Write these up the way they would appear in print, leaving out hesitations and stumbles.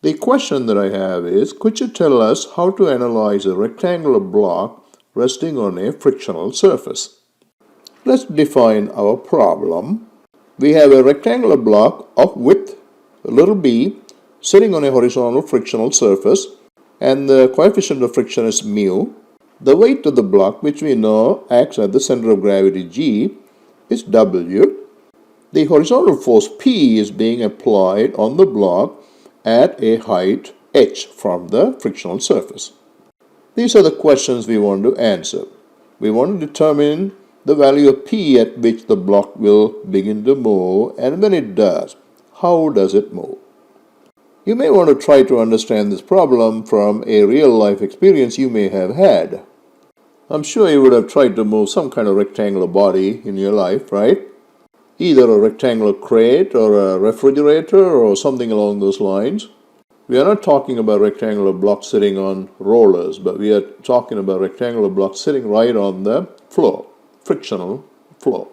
The question that I have is, could you tell us how to analyze a rectangular block resting on a frictional surface? Let's define our problem. We have a rectangular block of width little b sitting on a horizontal frictional surface, and the coefficient of friction is mu. The weight of the block, which we know acts at the center of gravity g, is W. The horizontal force P is being applied on the block at a height h from the frictional surface. These are the questions we want to answer. We want to determine the value of P at which the block will begin to move, and when it does, how does it move? You may want to try to understand this problem from a real-life experience you may have had. I'm sure you would have tried to move some kind of rectangular body in your life, right? Either a rectangular crate or a refrigerator or something along those lines. We are not talking about rectangular blocks sitting on rollers, but we are talking about rectangular blocks sitting right on the floor, frictional floor.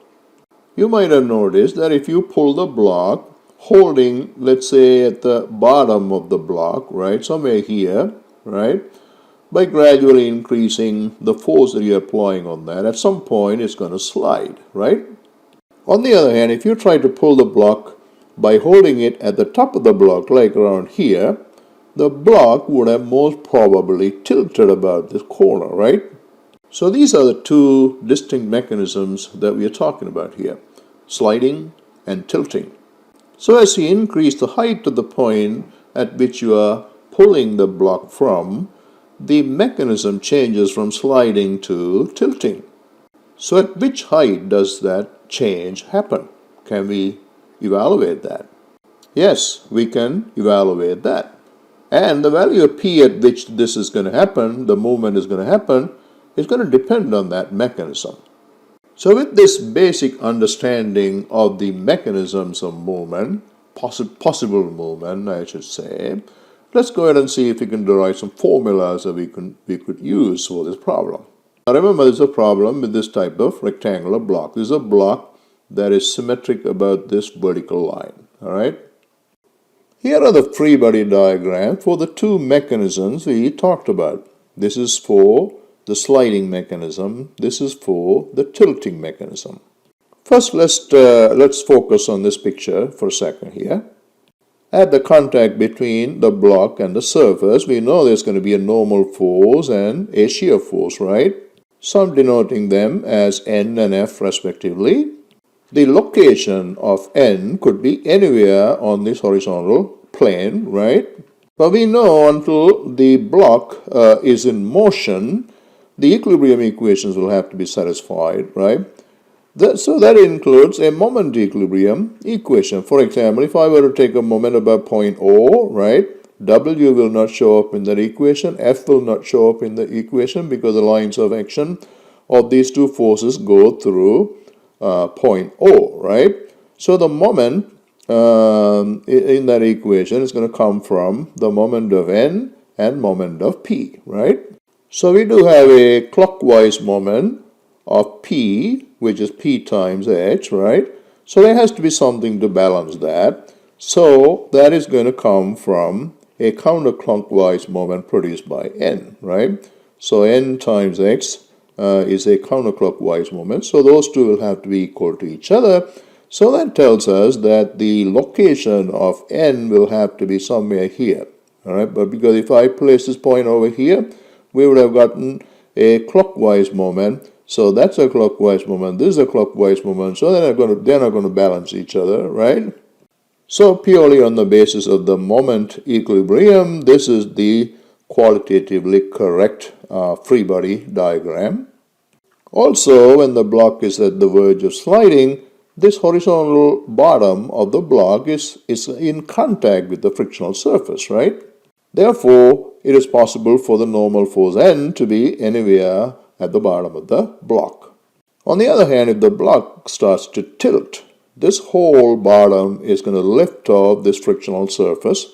You might have noticed that if you pull the block, holding, let's say, at the bottom of the block, right, somewhere here, right, by gradually increasing the force that you're applying on that, at some point it's going to slide, right? On the other hand, if you try to pull the block by holding it at the top of the block, like around here, the block would have most probably tilted about this corner, right? So these are the two distinct mechanisms that we are talking about here, sliding and tilting. So as you increase the height of the point at which you are pulling the block from, the mechanism changes from sliding to tilting. So at which height does that change happen? Can we evaluate that? Yes, we can evaluate that. And the value of P at which this is going to happen, the movement is going to happen, is going to depend on that mechanism. So with this basic understanding of the mechanisms of movement, possible movement I should say, let's go ahead and see if we can derive some formulas that we could use for this problem. Now remember, this is a problem with this type of rectangular block. This is a block that is symmetric about this vertical line. Alright? Here are the free body diagrams for the two mechanisms we talked about. This is for the sliding mechanism. This is for the tilting mechanism. First, let's focus on this picture for a second here. At the contact between the block and the surface, we know there's going to be a normal force and a shear force, right? Some denoting them as N and F respectively. The location of N could be anywhere on this horizontal plane, right? But we know until the block is in motion, the equilibrium equations will have to be satisfied, right? So that includes a moment equilibrium equation. For example, if I were to take a moment about point O, right, W will not show up in that equation, F will not show up in the equation because the lines of action of these two forces go through point O, right? So the moment in that equation is going to come from the moment of N and moment of P, right? So we do have a clockwise moment of P, which is P times H, right? So there has to be something to balance that. So that is going to come from a counterclockwise moment produced by N, right? So N times X is a counterclockwise moment. So those two will have to be equal to each other. So that tells us that the location of N will have to be somewhere here, all right? But because if I place this point over here, we would have gotten a clockwise moment. So that's a clockwise moment, this is a clockwise moment, so they're not going to balance each other, right? So purely on the basis of the moment equilibrium, this is the qualitatively correct free body diagram. Also, when the block is at the verge of sliding, this horizontal bottom of the block is in contact with the frictional surface, right? Therefore, it is possible for the normal force N to be anywhere at the bottom of the block. On the other hand, if the block starts to tilt, this whole bottom is going to lift off this frictional surface.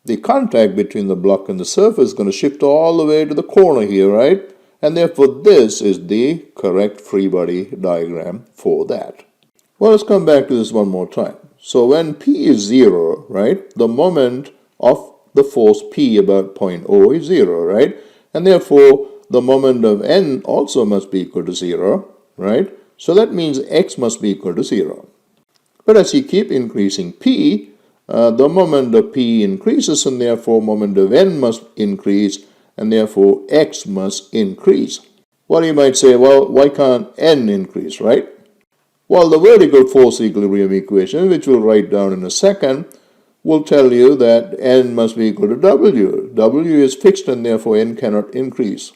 The contact between the block and the surface is going to shift all the way to the corner here, right? And therefore, this is the correct free body diagram for that. Well, let's come back to this one more time. So when P is 0, right, the moment of the force P about point O is 0, right? And therefore, the moment of N also must be equal to 0, right? So that means X must be equal to 0. But as you keep increasing P, the moment of P increases, and therefore moment of N must increase, and therefore X must increase. Well, you might say, well, why can't N increase, right? Well, the vertical force equilibrium equation, which we'll write down in a second, will tell you that N must be equal to W. W is fixed and therefore N cannot increase.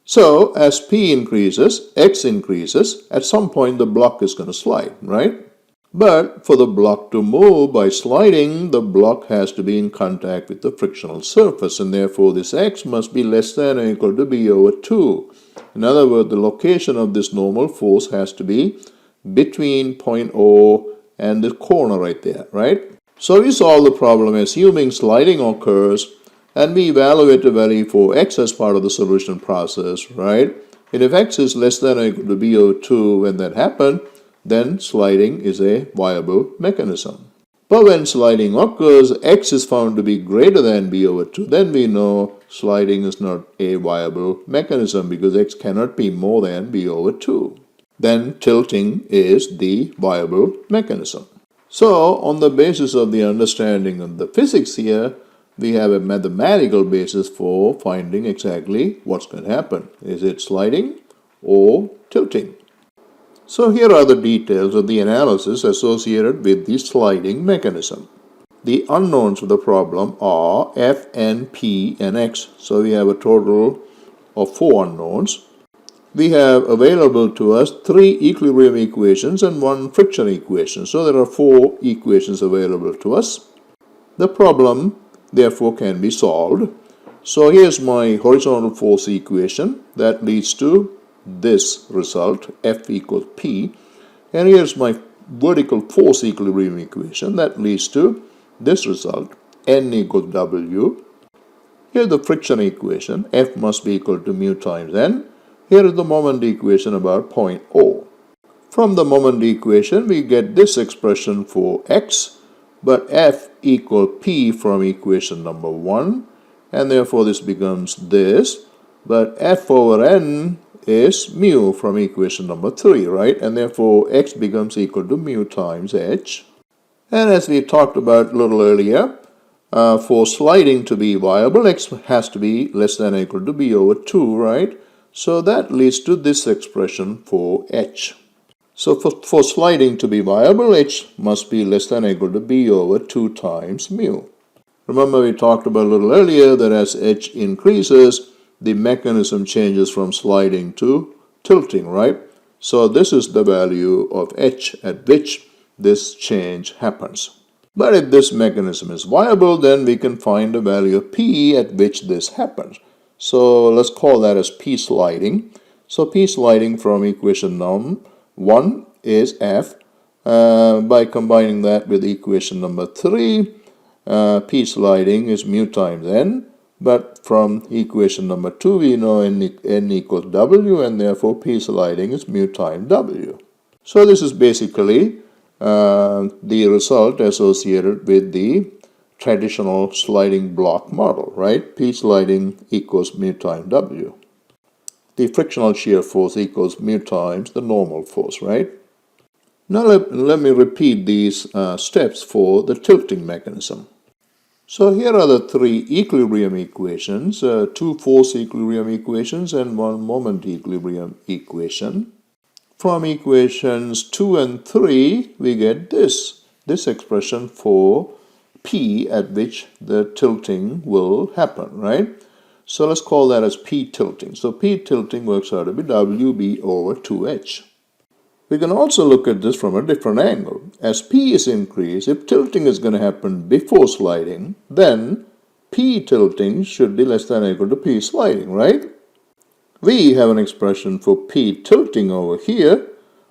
So, as P increases, X increases, at some point the block is going to slide, right? But for the block to move by sliding, the block has to be in contact with the frictional surface, and therefore this X must be less than or equal to B over 2. In other words, the location of this normal force has to be between point O and the corner right there, right? So we solve the problem assuming sliding occurs, and we evaluate the value for X as part of the solution process, right? And if X is less than or equal to B over 2 when that happens, then sliding is a viable mechanism. But when sliding occurs, X is found to be greater than B over 2, then we know sliding is not a viable mechanism because X cannot be more than B over 2. Then tilting is the viable mechanism. So, on the basis of the understanding of the physics here, we have a mathematical basis for finding exactly what's going to happen. Is it sliding or tilting? So here are the details of the analysis associated with the sliding mechanism. The unknowns of the problem are F, N, P, and X. So we have a total of 4 unknowns. We have available to us 3 equilibrium equations and 1 friction equation. So there are 4 equations available to us. The problem therefore can be solved. So here's my horizontal force equation that leads to this result, F equals P, and here's my vertical force equilibrium equation that leads to this result, N equals W. Here's the friction equation, F must be equal to mu times N. Here is the moment equation about point O. From the moment equation we get this expression for X, but F equals P from equation number 1, and therefore this becomes this, but F over N is mu from equation number 3, right? And therefore X becomes equal to mu times H. And as we talked about a little earlier, for sliding to be viable, X has to be less than or equal to B over 2, right? So that leads to this expression for H. So for sliding to be viable, H must be less than or equal to B over 2 times mu. Remember we talked about a little earlier that as H increases, the mechanism changes from sliding to tilting, right? So this is the value of H at which this change happens. But if this mechanism is viable, then we can find the value of P at which this happens. So let's call that as P sliding. So P sliding from equation number 1 is F. By combining that with equation number 3, P sliding is mu times N. But from equation number 2, we know N equals W, and therefore P sliding is mu times W. So this is basically the result associated with the traditional sliding block model, right? P sliding equals mu times W. The frictional shear force equals mu times the normal force, right? Now let me repeat these steps for the tilting mechanism. So here are the 3 equilibrium equations, 2 force equilibrium equations and 1 moment equilibrium equation. From equations 2 and 3, we get this expression for P at which the tilting will happen, right? So let's call that as P tilting. So P tilting works out to be WB over 2H. We can also look at this from a different angle. As P is increased, if tilting is going to happen before sliding, then P tilting should be less than or equal to P sliding, right? We have an expression for P tilting over here.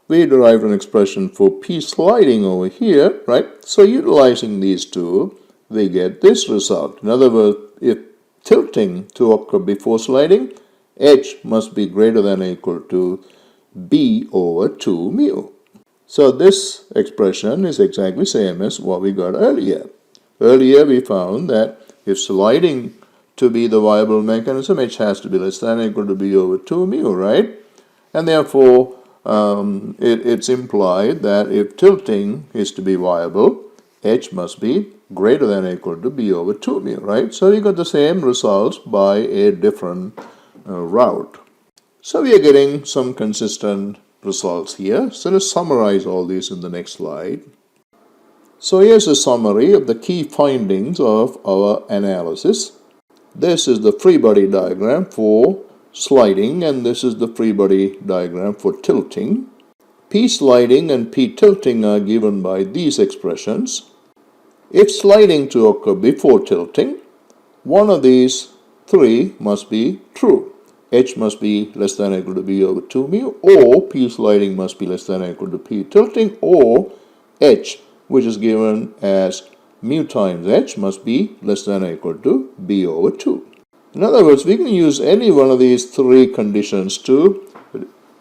We derived an expression for P sliding over here, right? So utilizing these two, we get this result. In other words, if tilting to occur before sliding, H must be greater than or equal to B over 2 mu. So this expression is exactly same as what we got earlier. Earlier we found that If sliding to be the viable mechanism, h has to be less than or equal to b over 2 mu, right? And therefore, it's implied that if tilting is to be viable, h must be greater than or equal to b over 2 mu, right? So we got the same results by a different route. So we are getting some consistent results here. So let's summarize all these in the next slide. So here's a summary of the key findings of our analysis. This is the free body diagram for sliding, and this is the free body diagram for tilting. P sliding and P tilting are given by these expressions. If sliding to occur before tilting, one of these three must be true. H must be less than or equal to b over 2 mu, or P sliding must be less than or equal to P tilting, or H, which is given as mu times H, must be less than or equal to b over 2. In other words, we can use any one of these three conditions to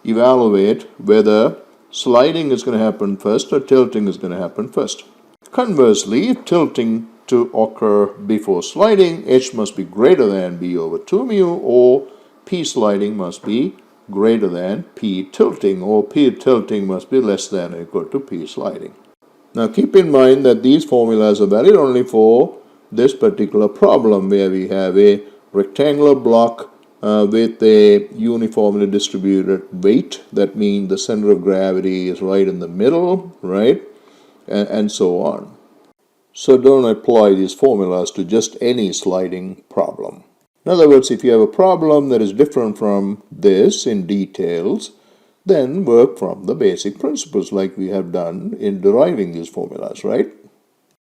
evaluate whether sliding is going to happen first or tilting is going to happen first. Conversely, if tilting to occur before sliding, H must be greater than b over 2 mu, or P sliding must be greater than P tilting, or P tilting must be less than or equal to P sliding. Now keep in mind that these formulas are valid only for this particular problem, where we have a rectangular block with a uniformly distributed weight. That means the center of gravity is right in the middle, right? And so on. So don't apply these formulas to just any sliding problem. In other words, if you have a problem that is different from this in details, then work from the basic principles like we have done in deriving these formulas, right?